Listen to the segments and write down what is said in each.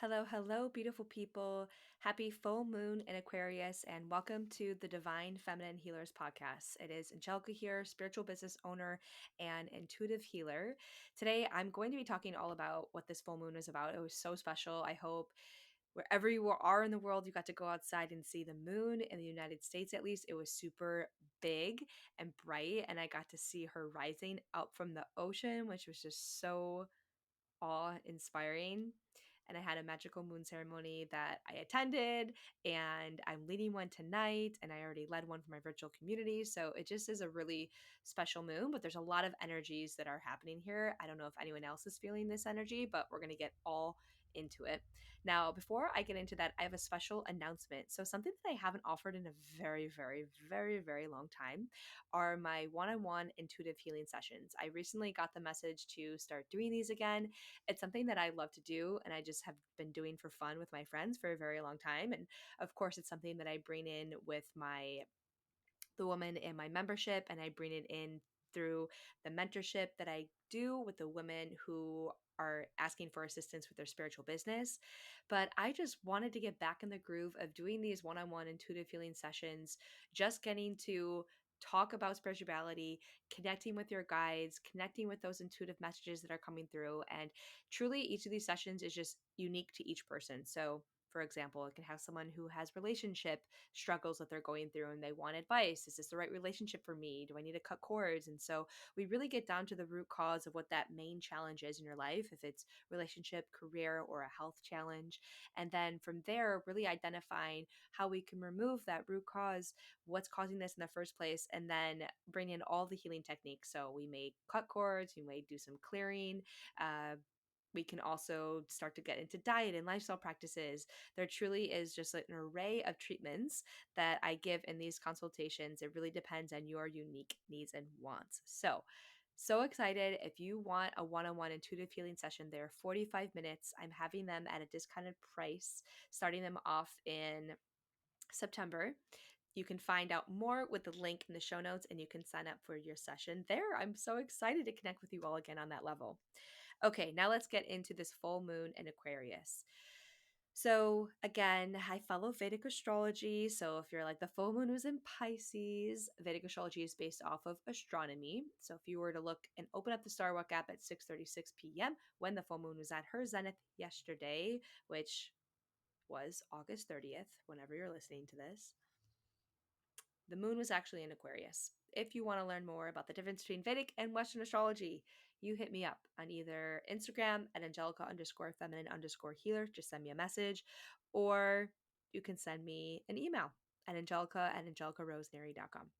Hello, hello, beautiful people. Happy full moon in Aquarius, and welcome to the Divine Feminine Healers podcast. It is Angelica here, spiritual business owner and intuitive healer. Today, I'm going to be talking all about what this full moon is about. It was so special. I hope wherever you are in the world, you got to go outside and see the moon. In the United States, at least, it was super big and bright, and I got to see her rising out from the ocean, which was just so awe-inspiring. And I had a magical moon ceremony that I attended, and I'm leading one tonight, and I already led one for my virtual community. So it just is a really special moon, but there's a lot of energies that are happening here. I don't know if anyone else is feeling this energy, but we're going to get all into it. Now, before I get into that, I have a special announcement. So, something that I haven't offered in a very, very, very, very long time are my one on one intuitive healing sessions. I recently got the message to start doing these again. It's something that I love to do, and I just have been doing for fun with my friends for a very long time. And of course, it's something that I bring in with the woman in my membership, and I bring it in through the mentorship that I do with the women who are asking for assistance with their spiritual business. But I just wanted to get back in the groove of doing these one on one intuitive healing sessions, just getting to talk about spirituality, connecting with your guides, connecting with those intuitive messages that are coming through. And truly, each of these sessions is just unique to each person. So, for example, it can have someone who has relationship struggles that they're going through and they want advice. Is this the right relationship for me? Do I need to cut cords? And so we really get down to the root cause of what that main challenge is in your life, if it's relationship, career, or a health challenge. And then from there, really identifying how we can remove that root cause, what's causing this in the first place, and then bring in all the healing techniques. So we may cut cords, we may do some clearing. We can also start to get into diet and lifestyle practices. There truly is just an array of treatments that I give in these consultations. It really depends on your unique needs and wants. So excited. If you want a one on one intuitive healing session, they're 45 minutes. I'm having them at a discounted price, starting them off in September. You can find out more with the link in the show notes, and you can sign up for your session there. I'm so excited to connect with you all again on that level. Okay, now let's get into this full moon in Aquarius. So, again, I follow Vedic astrology. So, if you're like the full moon was in Pisces, Vedic astrology is based off of astronomy. So, if you were to look and open up the Star Walk app at 6:36 p.m. when the full moon was at her zenith yesterday, which was August 30th, whenever you're listening to this, the moon was actually in Aquarius. If you want to learn more about the difference between Vedic and Western astrology, you hit me up on either Instagram at Angelica underscore feminine underscore healer. Just send me a message, or you can send me an email at angelica@angelicarosemary.com.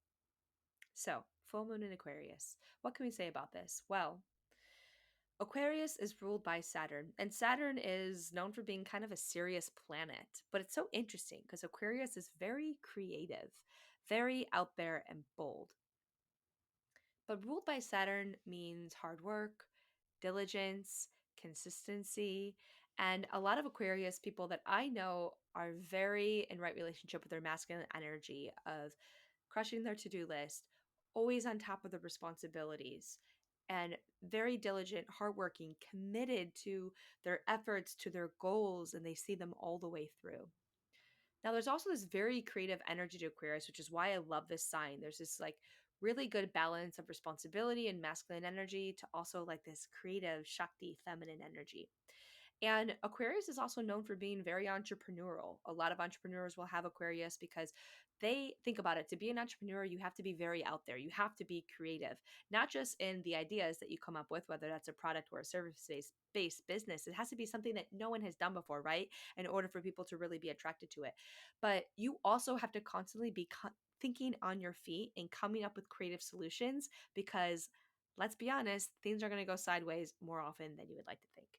So, full moon in Aquarius. What can we say about this? Well, Aquarius is ruled by Saturn, and Saturn is known for being kind of a serious planet. But it's so interesting because Aquarius is very creative, very out there and bold. But ruled by Saturn means hard work, diligence, consistency. And a lot of Aquarius people that I know are very in right relationship with their masculine energy of crushing their to do list, always on top of the responsibilities, and very diligent, hardworking, committed to their efforts, to their goals, and they see them all the way through. Now, there's also this very creative energy to Aquarius, which is why I love this sign. There's this like really good balance of responsibility and masculine energy to also like this creative, Shakti, feminine energy. And Aquarius is also known for being very entrepreneurial. A lot of entrepreneurs will have Aquarius because they think about it. To be an entrepreneur, you have to be very out there. You have to be creative, not just in the ideas that you come up with, whether that's a product or a service based business. It has to be something that no one has done before, right? In order for people to really be attracted to it. But you also have to constantly be thinking on your feet and coming up with creative solutions because let's be honest, things are going to go sideways more often than you would like to think.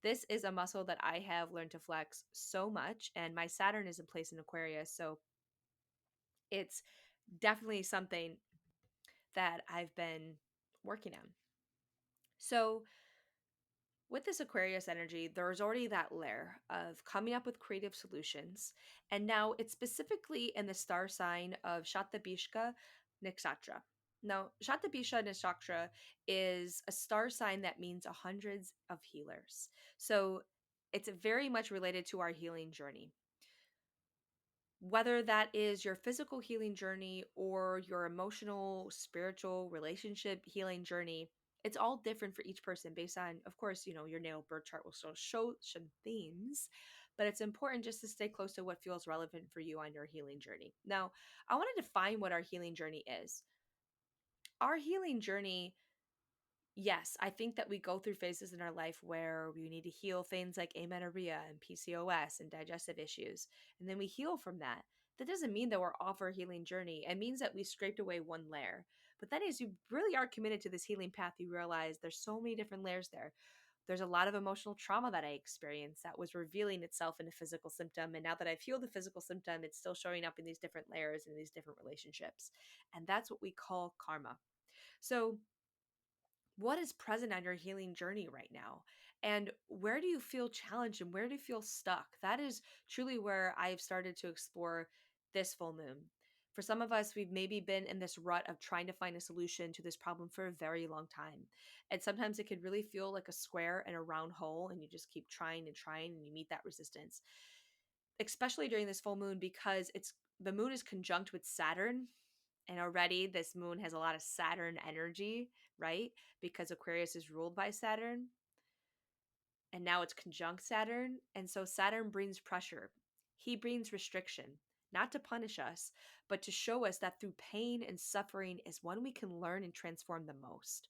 This is a muscle that I have learned to flex so much, and my Saturn is in place in Aquarius. So it's definitely something that I've been working on. So, with this Aquarius energy, there's already that layer of coming up with creative solutions. And now it's specifically in the star sign of Shatabishka Nakshatra. Now, Shatabisha Nakshatra is a star sign that means hundreds of healers. So it's very much related to our healing journey. Whether that is your physical healing journey or your emotional, spiritual, relationship healing journey, it's all different for each person based on, of course, your natal birth chart will still show some themes, but it's important just to stay close to what feels relevant for you on your healing journey. Now, I want to define what our healing journey is. Our healing journey, yes, I think that we go through phases in our life where we need to heal things like amenorrhea and PCOS and digestive issues, and then we heal from that. That doesn't mean that we're off our healing journey. It means that we scraped away one layer. But that is, you really are committed to this healing path. You realize there's so many different layers there. There's a lot of emotional trauma that I experienced that was revealing itself in a physical symptom. And now that I've healed the physical symptom, it's still showing up in these different layers and these different relationships. And that's what we call karma. So, what is present on your healing journey right now? And where do you feel challenged and where do you feel stuck? That is truly where I've started to explore this full moon. For some of us, we've maybe been in this rut of trying to find a solution to this problem for a very long time. And sometimes it could really feel like a square and a round hole, and you just keep trying and trying and you meet that resistance, especially during this full moon because the moon is conjunct with Saturn, and already this moon has a lot of Saturn energy, right? Because Aquarius is ruled by Saturn and now it's conjunct Saturn. And so Saturn brings pressure. He brings restriction, not to punish us, but to show us that through pain and suffering is when we can learn and transform the most.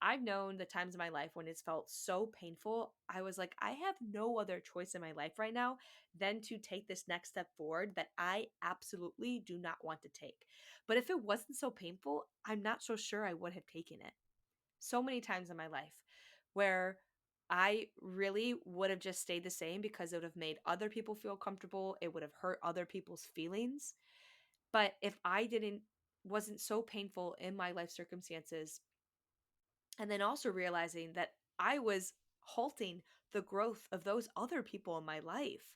I've known the times in my life when it's felt so painful. I was like, I have no other choice in my life right now than to take this next step forward that I absolutely do not want to take. But if it wasn't so painful, I'm not so sure I would have taken it. So many times in my life where I really would have just stayed the same because it would have made other people feel comfortable. It would have hurt other people's feelings. But if I didn't, wasn't so painful in my life circumstances, and then also realizing that I was halting the growth of those other people in my life,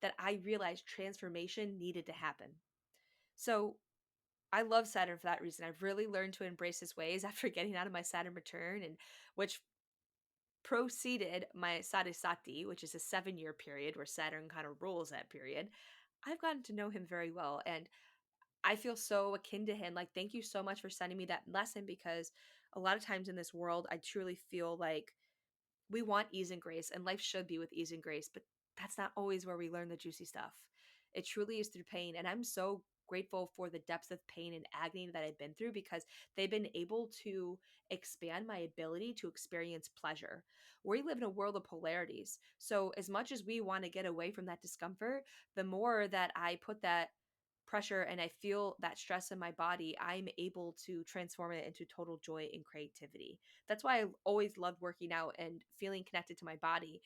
that I realized transformation needed to happen. So I love Saturn for that reason. I've really learned to embrace his ways after getting out of my Saturn return, and which preceded my Sadhisati, which is a 7-year period where Saturn kind of rules that period. I've gotten to know him very well, and I feel so akin to him. Like, thank you so much for sending me that lesson, because a lot of times in this world, I truly feel like we want ease and grace, and life should be with ease and grace, but that's not always where we learn the juicy stuff. It truly is through pain. And I'm so grateful for the depths of pain and agony that I've been through, because they've been able to expand my ability to experience pleasure. We live in a world of polarities. So, as much as we want to get away from that discomfort, the more that I put that pressure and I feel that stress in my body, I'm able to transform it into total joy and creativity. That's why I always loved working out and feeling connected to my body.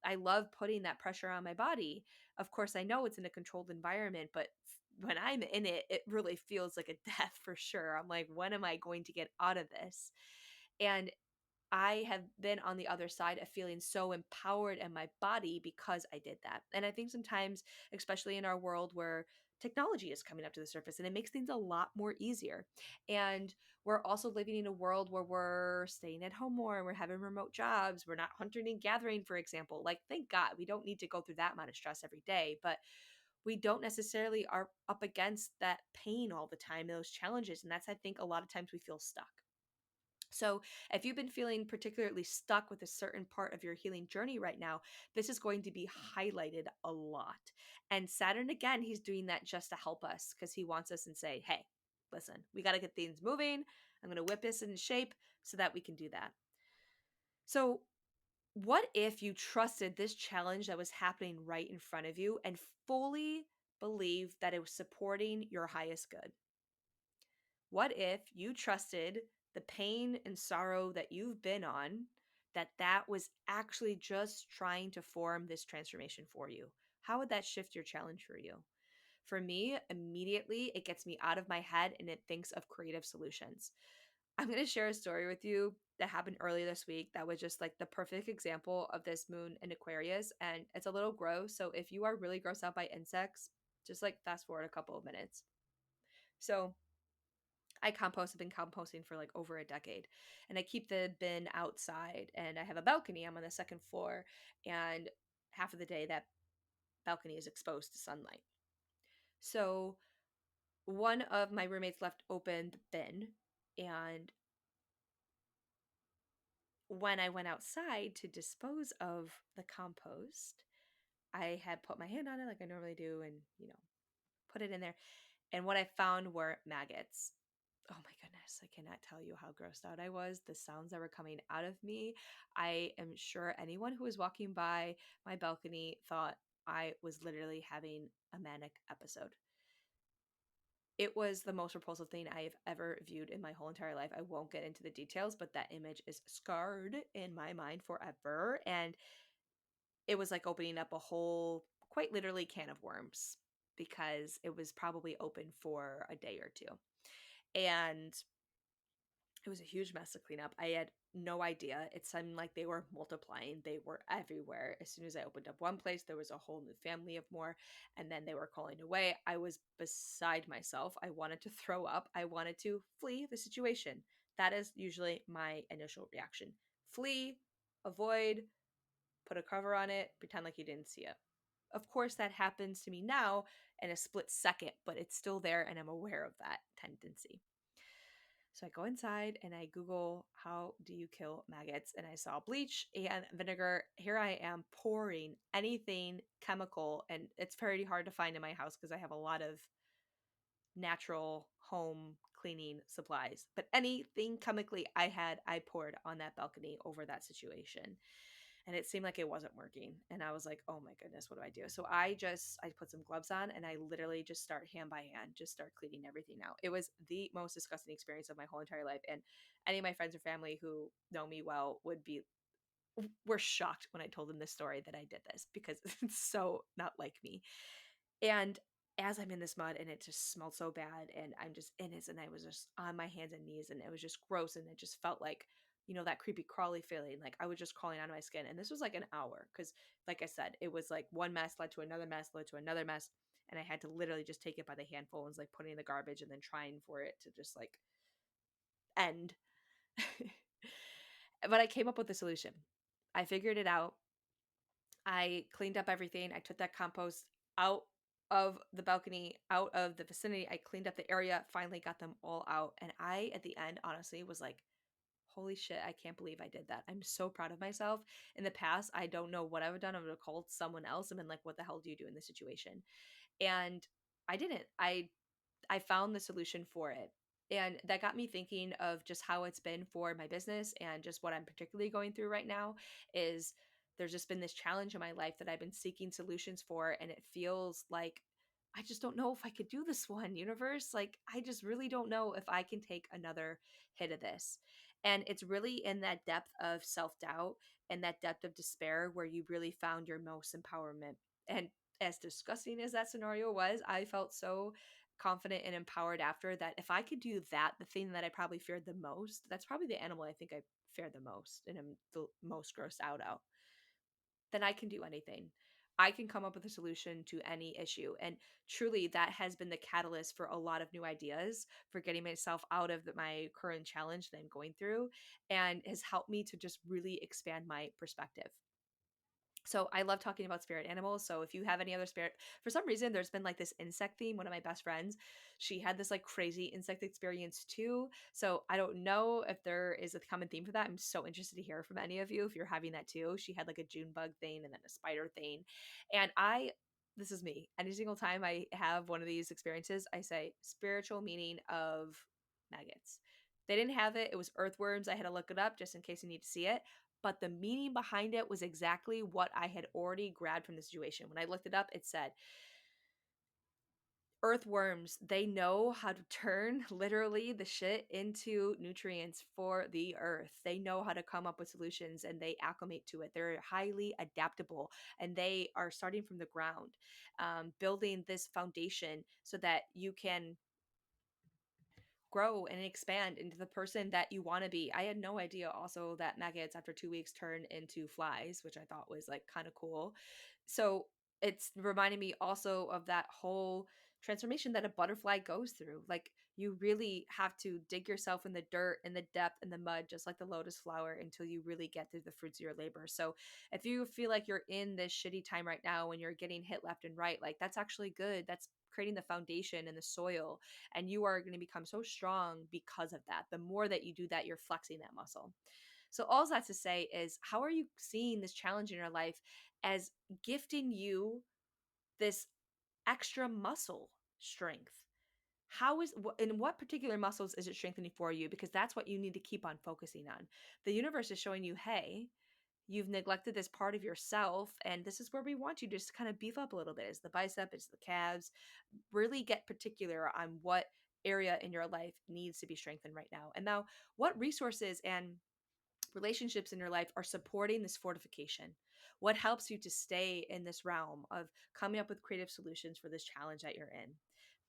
I love putting that pressure on my body. Of course, I know it's in a controlled environment, but when I'm in it, it really feels like a death for sure. I'm like, when am I going to get out of this? And I have been on the other side of feeling so empowered in my body because I did that. And I think sometimes, especially in our world where technology is coming up to the surface and it makes things a lot more easier. And we're also living in a world where we're staying at home more and we're having remote jobs. We're not hunting and gathering, for example. Like, thank God we don't need to go through that amount of stress every day, but we don't necessarily are up against that pain all the time, those challenges. And that's, I think, a lot of times we feel stuck. So, if you've been feeling particularly stuck with a certain part of your healing journey right now, this is going to be highlighted a lot. And Saturn, again, he's doing that just to help us because he wants us and say, hey, listen, we got to get things moving. I'm going to whip this into shape so that we can do that. So, what if you trusted this challenge that was happening right in front of you and fully believed that it was supporting your highest good? What if you trusted the pain and sorrow that you've been on, that was actually just trying to form this transformation for you? How would that shift your challenge for you? For me, immediately it gets me out of my head and it thinks of creative solutions. I'm going to share a story with you that happened earlier this week that was just like the perfect example of this moon in Aquarius. And it's a little gross. So if you are really grossed out by insects, just like fast forward a couple of minutes. So I compost. I've been composting for like over a decade, and I keep the bin outside. And I have a balcony. I'm on the second floor, and half of the day that balcony is exposed to sunlight. So one of my roommates left open the bin, and when I went outside to dispose of the compost, I had put my hand on it like I normally do and, put it in there. And what I found were maggots. Oh my goodness, I cannot tell you how grossed out I was. The sounds that were coming out of me. I am sure anyone who was walking by my balcony thought I was literally having a manic episode. It was the most repulsive thing I have ever viewed in my whole entire life. I won't get into the details, but that image is scarred in my mind forever. And it was like opening up a whole, quite literally, can of worms because it was probably open for a day or two. And it was a huge mess to clean up. I had no idea. It seemed like they were multiplying. They were everywhere. As soon as I opened up one place, there was a whole new family of more, and then they were calling away. I was beside myself. I wanted to throw up. I wanted to flee the situation. That is usually my initial reaction. Flee, avoid, put a cover on it, pretend like you didn't see it. Of course, that happens to me now in a split second, but it's still there, and I'm aware of that tendency. So I go inside and I Google, how do you kill maggots? And I saw bleach and vinegar. Here I am pouring anything chemical, and it's very hard to find in my house because I have a lot of natural home cleaning supplies. But anything chemically I poured on that balcony over that situation. And it seemed like it wasn't working. And I was like, oh my goodness, what do I do? So I put some gloves on and I literally just start hand by hand, just start cleaning everything out. It was the most disgusting experience of my whole entire life. And any of my friends or family who know me well were shocked when I told them this story that I did this because it's so not like me. And as I'm in this mud and it just smelled so bad and I'm just in it and I was just on my hands and knees and it was just gross and it just felt like, that creepy crawly feeling. Like I was just crawling out of my skin. And this was like an hour because, like I said, it was like one mess led to another mess, led to another mess. And I had to literally just take it by the handful and was like putting in the garbage and then trying for it to just like end. But I came up with a solution. I figured it out. I cleaned up everything. I took that compost out of the balcony, out of the vicinity. I cleaned up the area, finally got them all out. And I, at the end, honestly, was like, holy shit, I can't believe I did that. I'm so proud of myself. In the past, I don't know what I would have done. I would have called someone else and been like, what the hell do you do in this situation? And I didn't. I found the solution for it. And that got me thinking of just how it's been for my business and just what I'm particularly going through right now is there's just been this challenge in my life that I've been seeking solutions for and it feels like I just don't know if I could do this one, universe. Like I just really don't know if I can take another hit of this. And it's really in that depth of self-doubt and that depth of despair where you really found your most empowerment. And as disgusting as that scenario was, I felt so confident and empowered after that. If I could do that, the thing that I probably feared the most, that's probably the animal I think I feared the most and am the most grossed out, then I can do anything. I can come up with a solution to any issue. And truly, that has been the catalyst for a lot of new ideas, for getting myself out of my current challenge that I'm going through, and has helped me to just really expand my perspective. So I love talking about spirit animals. So if you have any other spirit, for some reason, there's been like this insect theme. One of my best friends, she had this like crazy insect experience too. So I don't know if there is a common theme for that. I'm so interested to hear from any of you if you're having that too. She had like a June bug thing and then a spider thing. And this is me. Any single time I have one of these experiences, I say spiritual meaning of maggots. They didn't have it. It was earthworms. I had to look it up just in case you need to see it, but the meaning behind it was exactly what I had already grabbed from the situation. When I looked it up, it said, earthworms, they know how to turn literally the shit into nutrients for the earth. They know how to come up with solutions and they acclimate to it. They're highly adaptable and they are starting from the ground, building this foundation so that you can grow and expand into the person that you want to be. I had no idea also that maggots after 2 weeks turn into flies, which I thought was like kind of cool. So it's reminding me also of that whole transformation that a butterfly goes through. Like, you really have to dig yourself in the dirt, in the depth, in the mud, just like the lotus flower, until you really get through the fruits of your labor. So if you feel like you're in this shitty time right now when you're getting hit left and right, like, that's actually good. That's creating the foundation and the soil, and you are going to become so strong because of that. The more that you do that, you're flexing that muscle. So all that's to say is, how are you seeing this challenge in your life as gifting you this extra muscle strength? How is, in what particular muscles is it strengthening for you? Because that's what you need to keep on focusing on. The universe is showing you, hey, you've neglected this part of yourself, and this is where we want you to just kind of beef up a little bit. It's the bicep, it's the calves. Really get particular on what area in your life needs to be strengthened right now. And now, what resources and relationships in your life are supporting this fortification? What helps you to stay in this realm of coming up with creative solutions for this challenge that you're in?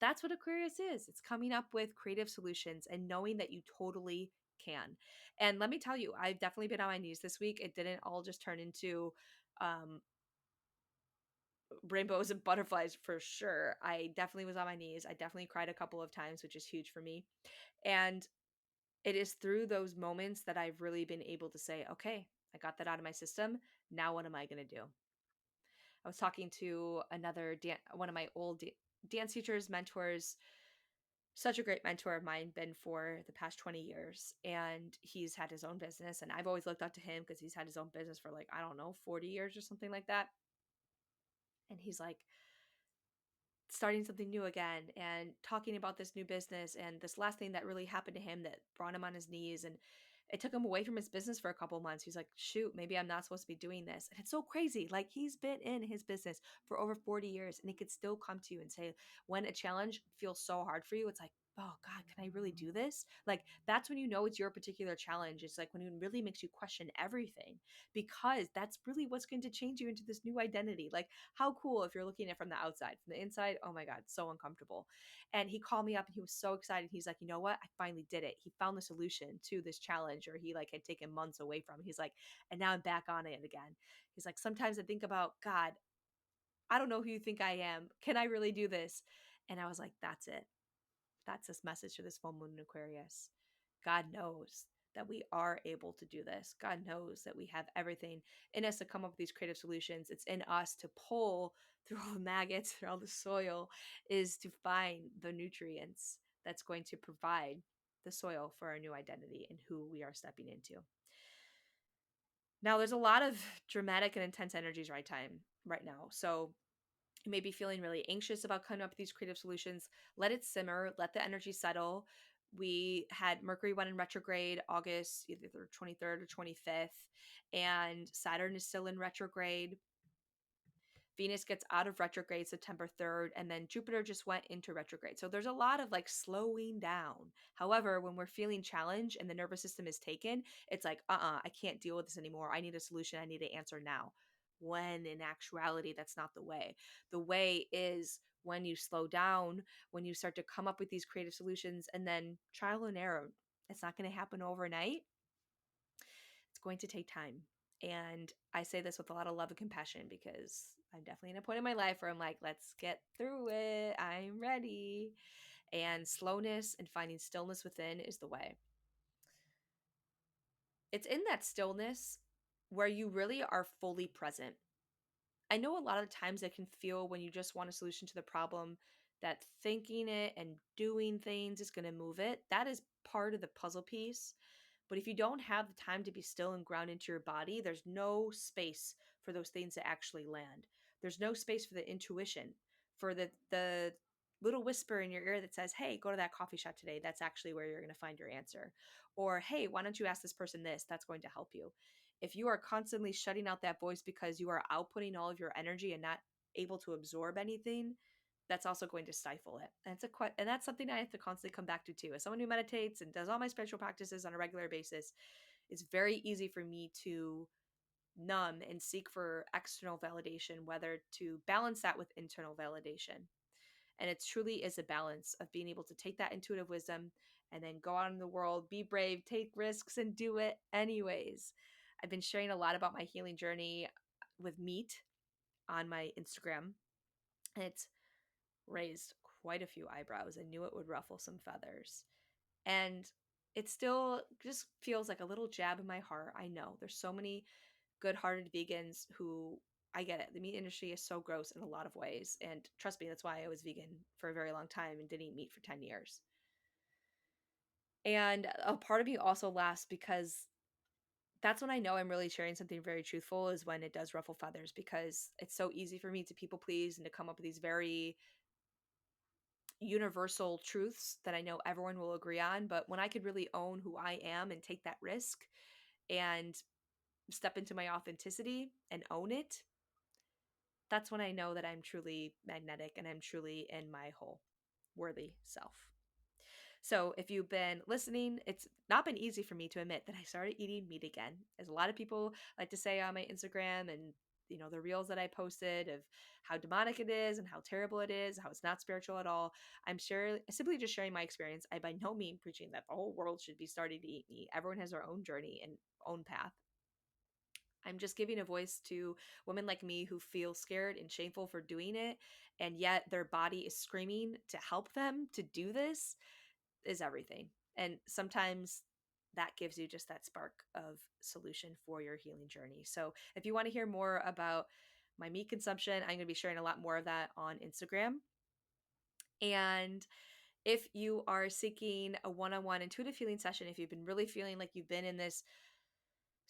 That's what Aquarius is. It's coming up with creative solutions and knowing that you totally can. And let me tell you, I've definitely been on my knees this week. It didn't all just turn into um, rainbows and butterflies for sure. I definitely was on my knees. I definitely cried a couple of times, which is huge for me. And it is through those moments that I've really been able to say, okay, I got that out of my system. Now what am I going to do? I was talking to one of my old dance teachers, mentors, such a great mentor of mine, been for the past 20 years. And he's had his own business. And I've always looked up to him because he's had his own business for, like, I don't know, 40 years or something like that. And he's like, starting something new again and talking about this new business and this last thing that really happened to him that brought him on his knees, and it took him away from his business for a couple months. He's like, shoot, maybe I'm not supposed to be doing this. And it's so crazy. Like, he's been in his business for over 40 years, and he could still come to you and say, when a challenge feels so hard for you, it's like, oh God, can I really do this? Like, that's when you know it's your particular challenge. It's like when it really makes you question everything, because that's really what's going to change you into this new identity. Like, how cool if you're looking at it from the outside. From the inside, oh my God, so uncomfortable. And he called me up and he was so excited. He's like, you know what? I finally did it. He found the solution to this challenge, or he like had taken months away from. He's like, and now I'm back on it again. He's like, sometimes I think about, God, I don't know who you think I am. Can I really do this? And I was like, that's it. That's this message for this full moon in Aquarius. God knows that we are able to do this. God knows that we have everything in us to come up with these creative solutions. It's in us to pull through all the maggots, through all the soil, is to find the nutrients that's going to provide the soil for our new identity and who we are stepping into. Now, there's a lot of dramatic and intense energies right now. So you may be feeling really anxious about coming up with these creative solutions. Let it simmer, let the energy settle. We had Mercury went in retrograde August either the 23rd or 25th, and Saturn is still in retrograde. Venus gets out of retrograde September 3rd, and then Jupiter just went into retrograde. So there's a lot of like slowing down. However, when we're feeling challenged and the nervous system is taken, it's like, I can't deal with this anymore. I need a solution. I need an answer now. When in actuality, that's not the way. The way is when you slow down, when you start to come up with these creative solutions, and then trial and error. It's not going to happen overnight. It's going to take time. And I say this with a lot of love and compassion, because I'm definitely in a point in my life where I'm like, let's get through it. I'm ready. And slowness and finding stillness within is the way. It's in that stillness where you really are fully present. I know a lot of times it can feel, when you just want a solution to the problem, that thinking it and doing things is going to move it. That is part of the puzzle piece. But if you don't have the time to be still and ground into your body, there's no space for those things to actually land. There's no space for the intuition, for the little whisper in your ear that says, hey, go to that coffee shop today. That's actually where you're going to find your answer. Or, hey, why don't you ask this person this? That's going to help you. If you are constantly shutting out that voice because you are outputting all of your energy and not able to absorb anything, that's also going to stifle it. And and that's something I have to constantly come back to too. As someone who meditates and does all my spiritual practices on a regular basis, it's very easy for me to numb and seek for external validation, whether to balance that with internal validation. And it truly is a balance of being able to take that intuitive wisdom and then go out in the world, be brave, take risks, and do it anyways. I've been sharing a lot about my healing journey with meat on my Instagram, and it's raised quite a few eyebrows and knew it would ruffle some feathers. And it still just feels like a little jab in my heart. I know there's so many good-hearted vegans who, I get it. The meat industry is so gross in a lot of ways. And trust me, that's why I was vegan for a very long time and didn't eat meat for 10 years. And a part of me also laughs because that's when I know I'm really sharing something very truthful, is when it does ruffle feathers, because it's so easy for me to people please and to come up with these very universal truths that I know everyone will agree on. But when I could really own who I am and take that risk and step into my authenticity and own it, that's when I know that I'm truly magnetic and I'm truly in my whole worthy self. So if you've been listening, it's not been easy for me to admit that I started eating meat again. As a lot of people like to say on my Instagram and the reels that I posted of how demonic it is and how terrible it is, how it's not spiritual at all. I'm simply just sharing my experience. I by no means preaching that the whole world should be starting to eat meat. Everyone has their own journey and own path. I'm just giving a voice to women like me who feel scared and shameful for doing it, and yet their body is screaming to help them to do this is everything. And sometimes that gives you just that spark of solution for your healing journey. So if you want to hear more about my meat consumption, I'm going to be sharing a lot more of that on Instagram. And if you are seeking a one-on-one intuitive healing session, if you've been really feeling like you've been in this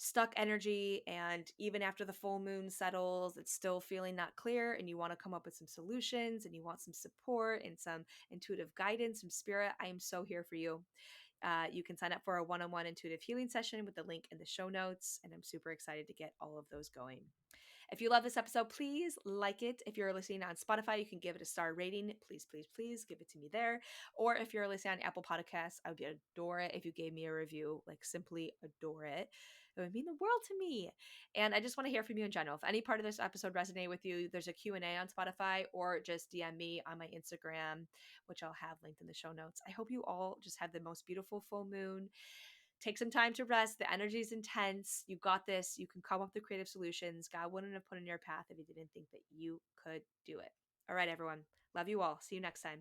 stuck energy and even after the full moon settles, it's still feeling not clear and you want to come up with some solutions and you want some support and some intuitive guidance from spirit, I am so here for you. You can sign up for a one-on-one intuitive healing session with the link in the show notes, and I'm super excited to get all of those going. If you love this episode, please like it. If you're listening on Spotify, you can give it a star rating. Please, please, please give it to me there. Or if you're listening on Apple Podcasts, I would adore it if you gave me a review, like simply adore it. It would mean the world to me. And I just want to hear from you in general. If any part of this episode resonated with you, there's a Q&A on Spotify, or just DM me on my Instagram, which I'll have linked in the show notes. I hope you all just have the most beautiful full moon. Take some time to rest. The energy is intense. You got this. You can come up with creative solutions. God wouldn't have put in your path if he didn't think that you could do it. All right, everyone. Love you all. See you next time.